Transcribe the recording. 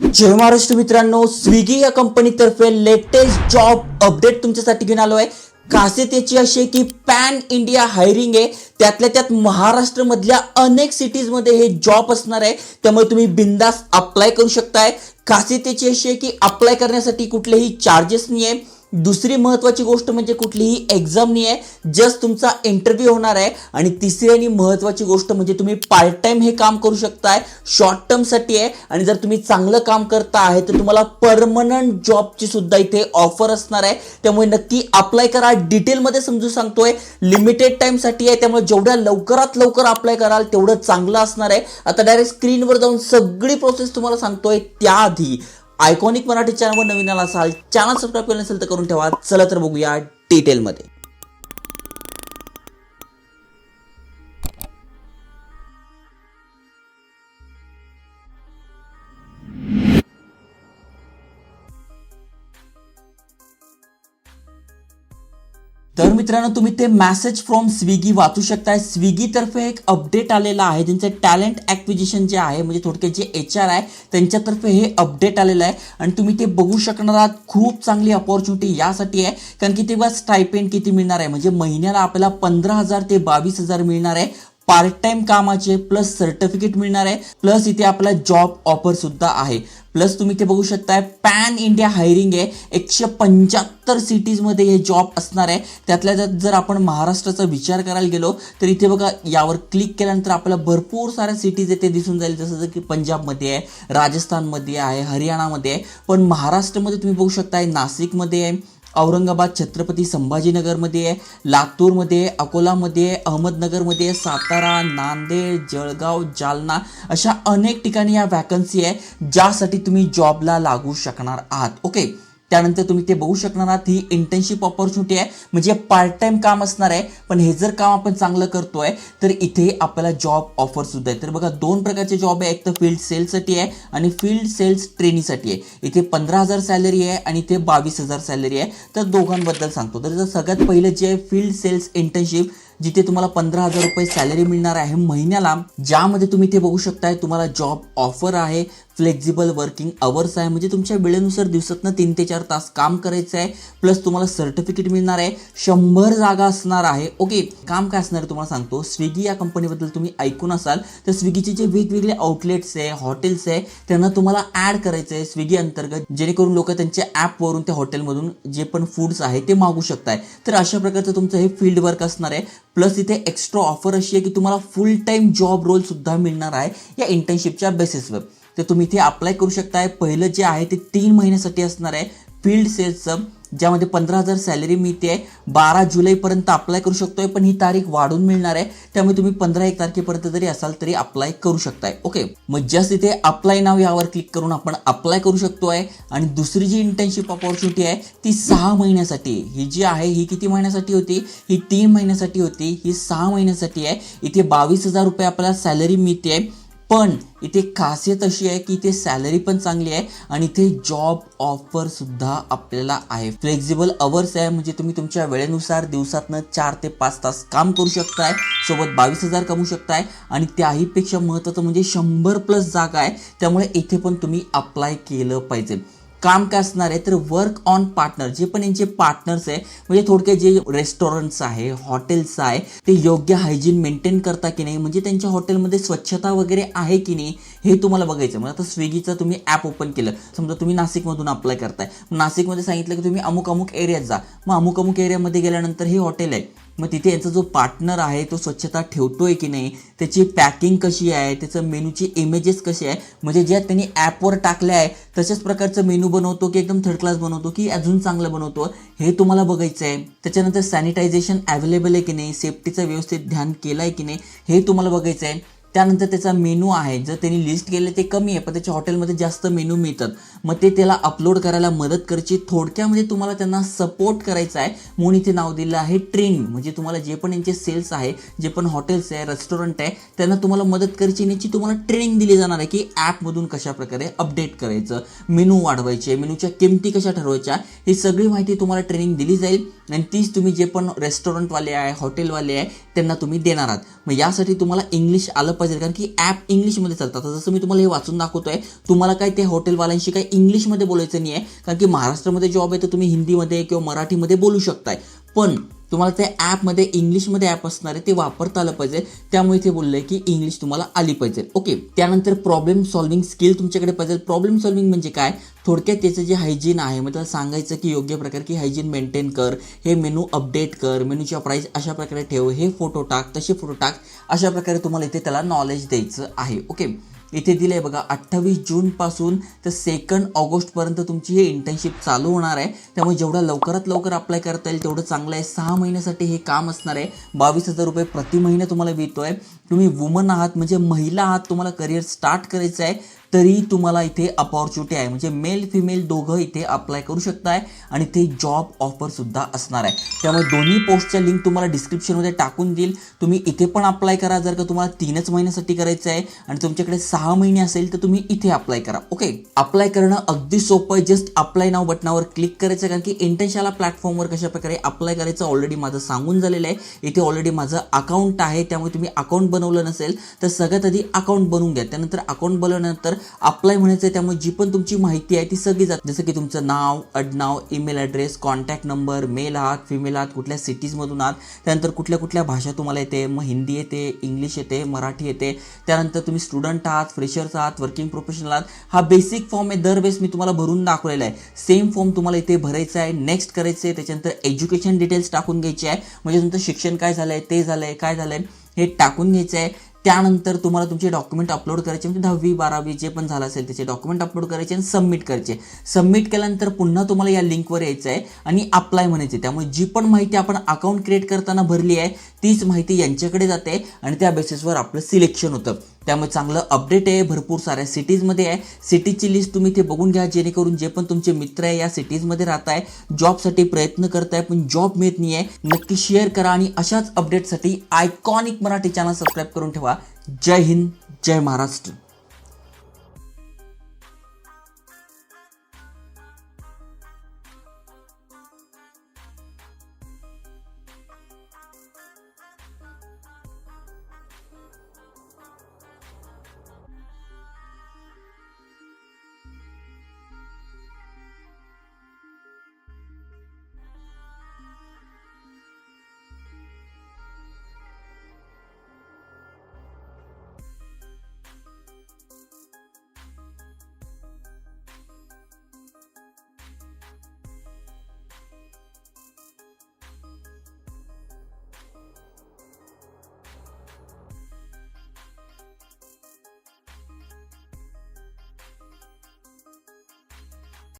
जय महाराष्ट्र मित्रांनो, स्विगी या कंपनीतर्फे लेटेस्ट जॉब अपडेट तुमच्यासाठी घेऊन आलो आहे. खासियत याची अशी आहे की पॅन इंडिया हायरिंग आहे. त्यातल्या त्यात महाराष्ट्रामधल्या अनेक सिटीजमध्ये हे जॉब असणार आहे. त्यामुळे तुम्ही बिंदास अप्लाय करू शकताय. खासियत याची अशी आहे की अप्लाय करण्यासाठी कुठलेही चार्जेस नाही आहे. दुसरी महत्त्वाची गोष्ट म्हणजे कुठलीही एक्झाम नाही आहे, जस्ट तुमचा इंटरव्ह्यू होणार आहे. आणि तिसरी आणि महत्त्वाची गोष्ट म्हणजे तुम्ही पार्ट टाइम हे काम करू शकताय, शॉर्ट टर्मसाठी आहे. आणि जर तुम्ही चांगलं काम करता आहे तर तुम्हाला परमनंट जॉबची सुद्धा इथे ऑफर असणार आहे. त्यामुळे नक्की अप्लाय करा. डिटेलमध्ये समजून सांगतोय, लिमिटेड टाइमसाठी आहे. त्यामुळे जेवढ्या लवकरात लवकर अप्लाय कराल तेवढं चांगलं असणार आहे. आता डायरेक्ट स्क्रीनवर जाऊन सगळी प्रोसेस तुम्हाला सांगतोय. त्याआधी आयकॉनिक मराठी चॅनलवर नवीन आला असाल, चॅनल सबस्क्राईब केलं नसेल तर करून ठेवा. चला तर बघूया डिटेलमध्ये. तर मित्रांनो, तुम्ही ते मेसेज फ्रॉम स्विगी वाचू शकताय. स्विगी तर्फे एक अपडेट आलेला आहे. त्यांचं टॅलेंट ॲक्विजिशन जे आहे, म्हणजे थोडक्यात जे HR आहे त्यांच्यातर्फे हे अपडेट आलेलं आहे. आणि तुम्ही ते बघू शकणार आहात. खूप चांगली अपॉर्च्युनिटी यासाठी आहे कारण की तेव्हा स्टायपेंड किती मिळणार आहे, म्हणजे महिन्याला आपल्याला 15,000 ते 22,000 मिळणार आहे. पार्ट टाइम कामाचे प्लस सर्टिफिकेट मिळणार आहे. प्लस इथे आपला जॉब ऑफर सुद्धा आहे. प्लस तुम्ही ते बघू शकताय, पॅन इंडिया हायरिंग आहे. 175 सिटीजमध्ये हे जॉब असणार आहे. त्यातल्या त्यात जर आपण महाराष्ट्राचा विचार करायला गेलो तर इथे बघा, यावर क्लिक केल्यानंतर आपल्याला भरपूर साऱ्या सिटीज येथे दिसून जाईल. जसं की पंजाबमध्ये आहे, राजस्थानमध्ये आहे, हरियाणामध्ये आहे. पण महाराष्ट्रामध्ये तुम्ही बघू शकताय, नाशिकमध्ये आहे, औरंगाबाद छत्रपती संभाजीनगरमध्ये आहे, लातूरमध्ये आहे, अकोलामध्ये आहे, अहमदनगरमध्ये आहे, सातारा, नांदेड, जळगाव, जालना अशा अनेक ठिकाणी या वॅकन्सी आहे ज्यासाठी तुम्ही जॉबला लागू शकणार आहात. ओके, त्यानंतर तुम्ही ते बघू शकणार आहात, ही इंटर्नशिप ऑपॉर्च्युनिटी आहे, म्हणजे पार्ट टाइम काम असणार आहे. पण हे जर काम आपण चांगलं करतोय तर इथे आपल्याला जॉब ऑफर सुद्धा आहे. तर बघा, दोन प्रकारचे जॉब आहे. एक तर फील्ड सेल्ससाठी आहे आणि फील्ड सेल्स ट्रेनिंगसाठी आहे. इथे 15,000 सॅलरी आहे आणि इथे 22,000 सॅलरी आहे. तर दोघांबद्दल सांगतो. तर सगळ्यात पहिलं जे आहे फील्ड सेल्स इंटर्नशिप, जिथे तुम्हाला 15,000 रुपये सॅलरी मिळणार आहे महिन्याला, ज्यामध्ये तुम्ही ते बघू शकताय तुम्हाला जॉब ऑफर आहे. फ्लेक्झिबल वर्किंग अवर्स आहे, म्हणजे तुमच्या वेळेनुसार दिवसातनं 3 ते 4 तास काम करायचं आहे. प्लस तुम्हाला सर्टिफिकेट मिळणार आहे. 100 जागा असणार आहे. ओके, काम काय असणार आहे तुम्हाला सांगतो. स्विगी या कंपनीबद्दल तुम्ही ऐकून असाल तर स्विगीचे जे वेगवेगळे आउटलेट्स आहे, हॉटेल्स आहे, त्यांना तुम्हाला ऍड करायचं आहे स्विगी अंतर्गत, जेणेकरून लोक त्यांच्या ॲपवरून त्या हॉटेलमधून जे पण फूड्स आहे ते मागू शकताय. तर अशा प्रकारचं तुमचं हे फील्ड वर्क असणार आहे. प्लस इथे एक्स्ट्रा ऑफर अशी आहे की तुम्हाला फुल टाइम जॉब रोल सुद्धा मिळणार आहे या इंटर्नशिपच्या बेसिसवर. तर तुम्ही इथे अप्लाय करू शकताय. पहिलं जे आहे ते 3 महिन्यासाठी असणार आहे फील्ड सेल्सचं, ज्यामध्ये 15,000 सॅलरी मिळते. 12 जुलैपर्यंत अप्लाय करू शकतोय, पण ही तारीख वाढून मिळणार आहे. त्यामुळे तुम्ही 15 तारखेपर्यंत जरी असाल तरी अप्लाय करू शकताय. ओके, मग जस्ट इथे अप्लाय नाव यावर क्लिक करून आपण अप्लाय करू शकतोय. आणि दुसरी जी इंटर्नशिप अपॉर्च्युनिटी आहे ती 6 महिन्यासाठी. ही जी आहे ही किती महिन्यासाठी होती? ही 3 महिन्यासाठी होती. ही 6 महिन्यासाठी आहे. इथे 22,000 रुपये आपल्याला सॅलरी मिळते. पण इथे खासियत अशी आहे की इथे सॅलरी पण चांगली आहे आणि इथे जॉब ऑफर सुद्धा आपल्याला आहे. फ्लेक्झिबल अवर्स आहे, म्हणजे तुम्ही तुमच्या वेळेनुसार दिवसातनं 4 ते 5 तास काम करू शकताय. सोबत 22,000 कमवू शकताय. आणि त्याहीपेक्षा महत्त्वाचं म्हणजे 100+ जागा आहे. त्यामुळे इथे पण तुम्ही अप्लाय केलं पाहिजे. काम काय असणार आहे तर वर्क ऑन पार्टनर, जे पण यांचे पार्टनर्स आहे, म्हणजे थोडक्यात जे रेस्टॉरंट्स आहे, हॉटेल्स आहे, ते योग्य हायजीन मेंटेन करता की नाही, म्हणजे त्यांच्या हॉटेलमध्ये स्वच्छता वगैरे आहे की नाही हे तुम्हाला बघायचं. मग आता स्विगीचं तुम्ही ॲप ओपन केलं, समजा तुम्ही नाशिकमधून अप्लाय करताय. नाशिकमध्ये सांगितलं की तुम्ही अमुक अमुक एरियात जा. मग अमुक अमुक एरियामध्ये गेल्यानंतर हे हॉटेल आहे, मग तिथे याचा जो पार्टनर आहे तो स्वच्छता ठेवतोय की नाही, त्याची पॅकिंग कशी आहे, त्याचं मेनूची इमेजेस कशी आहे, म्हणजे ज्या त्यांनी ॲपवर टाकल्या आहे तशाच प्रकारचं मेनू बनवतो की एकदम थर्ड क्लास बनवतो की अजून चांगलं बनवतो, हे तुम्हाला बघायचं आहे. त्याच्यानंतर सॅनिटायझेशन अवेलेबल आहे की नाही, सेफ्टीचं व्यवस्थित ध्यान केलं आहे की नाही हे तुम्हाला बघायचं आहे. त्यानंतर त्याचा मेनू आहे, जर त्यांनी लिस्ट केले ते कमी आहे पण त्याच्या हॉटेलमध्ये जास्त मेनू मिळतात, मग ते त्याला अपलोड करायला मदत करायची. थोडक्यामध्ये तुम्हाला त्यांना सपोर्ट करायचा आहे. म्हणून इथे नाव दिलं आहे ट्रेनिंग, म्हणजे तुम्हाला जे पण यांचे सेल्स आहे, जे पण हॉटेल्स आहे, रेस्टॉरंट आहे, त्यांना तुम्हाला मदत करायची. याची तुम्हाला ट्रेनिंग दिली जाणार आहे की ॲपमधून कशा प्रकारे अपडेट करायचं, मेनू वाढवायचे, मेनूच्या किमती कशा ठरवायच्या, ही सगळी माहिती तुम्हाला ट्रेनिंग दिली जाईल. आणि तीच तुम्ही जे पण रेस्टॉरंटवाले आहे, हॉटेलवाले आहे, त्यांना तुम्ही देणार आहात. मग यासाठी तुम्हाला इंग्लिश आलं पाहिजे, कारण की ॲप इंग्लिशमध्ये चालतात. आता जसं मी तुम्हाला हे वाचून दाखवतोय, तुम्हाला काय ते हॉटेलवाल्यांशी काय इंग्लिशमध्ये बोलायचं नाही आहे, कारण की महाराष्ट्रामध्ये जॉब आहे तर तुम्ही हिंदीमध्ये किंवा मराठीमध्ये बोलू शकताय. पण तुम्हाला त्या ॲपमध्ये इंग्लिशमध्ये ॲप असणार आहे ते वापरता आलं पाहिजे. त्यामुळे ते बोललंय की इंग्लिश तुम्हाला आली पाहिजे. ओके, त्यानंतर प्रॉब्लेम सॉल्व्हिंग स्किल तुमच्याकडे पाहिजे. प्रॉब्लेम सॉल्व्हिंग म्हणजे काय, थोडक्यात त्याचं जे हायजीन आहे, मग त्याला सांगायचं की योग्य प्रकारे की हायजीन मेंटेन कर, हे मेनू अपडेट कर, मेनूच्या प्राईस अशा प्रकारे ठेव, हे फोटो टाक, तसे फोटो टाक, अशा प्रकारे तुम्हाला इथे त्याला नॉलेज द्यायचं आहे. ओके, इथे दिलं आहे बघा 28 जूनपासून तर 2 ऑगस्टपर्यंत तुमची ही इंटर्नशिप चालू होणार आहे. त्यामुळे जेवढा लवकरात लवकर अप्लाय करता येईल तेवढं चांगलं आहे. 6 महिन्यासाठी हे काम असणार आहे. 22,000 रुपये प्रति महिने तुम्हाला मिळतो आहे. तुम्ही वुमन आहात म्हणजे महिला आहात, तुम्हाला करिअर स्टार्ट करायचं आहे, तरी तुम्हाला इथे अपॉर्च्युनिटी आहे. म्हणजे मेल फिमेल दोघं इथे अप्लाय करू शकताय आणि ते जॉब ऑफरसुद्धा असणार आहे. त्यामुळे दोन्ही पोस्टच्या लिंक तुम्हाला डिस्क्रिप्शनमध्ये टाकून देईल. तुम्ही इथे पण अप्लाय करा. जर का तुम्हाला 3च महिन्यासाठी करायचं आहे आणि तुमच्याकडे 6 महिने असेल तर तुम्ही इथे अप्लाय करा. ओके, अप्लाय करणं अगदी सोपं आहे. जस्ट अप्लाय नाव बटनावर क्लिक करायचं, कारण की इंटर्नशाला प्लॅटफॉर्मवर कशा प्रकारे अप्लाय करायचं ऑलरेडी माझं सांगून झालेलं आहे. इथे ऑलरेडी माझं अकाउंट आहे. त्यामुळे तुम्ही अकाउंट बनवलं नसेल तर सगळ्यात आधी अकाउंट बनवून घ्या. त्यानंतर अकाउंट बनवल्यानंतर अप्लाय म्हणायचं आहे. त्यामुळे जी पण तुमची माहिती आहे ती सगळी जात, जसं की तुमचं नाव, आडनाव, email address, contact number, male आहात, फिमेल आहात, कुठल्या सिटीजमधून आहात, त्यानंतर कुठल्या कुठल्या भाषा तुम्हाला येते, मग हिंदी येते, इंग्लिश येते, मराठी येते, त्यानंतर तुम्ही स्टुडंट आहात, फ्रेशर्स आहात, वर्किंग प्रोफेशनल आहात. हा बेसिक फॉर्म आहे, दरवेळेस मी तुम्हाला भरून दाखवलेला आहे. सेम फॉर्म तुम्हाला इथे भरायचा आहे. नेक्स्ट करायचं आहे, त्याच्यानंतर एज्युकेशन डिटेल्स टाकून घ्यायचे आहे. म्हणजे तुमचं शिक्षण काय झालं आहे, ते झालं आहे, काय झालं आहे हे टाकून घ्यायचं आहे. त्यानंतर तुम्हाला तुमचे डॉक्युमेंट अपलोड करायचे, म्हणजे 10वी 12वी जे पण झालं असेल त्याचे डॉक्युमेंट अपलोड करायचे आणि सबमिट करायचे. सबमिट केल्यानंतर पुन्हा तुम्हाला या लिंकवर यायचं आहे आणि अप्लाय म्हणायचे. त्यामुळे जी पण माहिती आपण अकाउंट क्रिएट करताना भरली आहे तीच माहिती यांच्याकडे जाते आणि त्या बेसिसवर आपलं सिलेक्शन होतं. त्यामुळे चांगलं अपडेट आहे. भरपूर साऱ्या सिटीजमध्ये आहे. सिटीजची लिस्ट तुम्ही ते बघून घ्या, जेणेकरून जे पण तुमचे मित्र आहे या सिटीजमध्ये राहत आहे, जॉबसाठी प्रयत्न करताय पण जॉब मिळत नाही आहे, नक्की शेअर करा आणि अशाच अपडेटसाठी आयकॉनिक मराठी चॅनल सबस्क्राईब करून ठेवा. जय हिंद, जय महाराष्ट्र.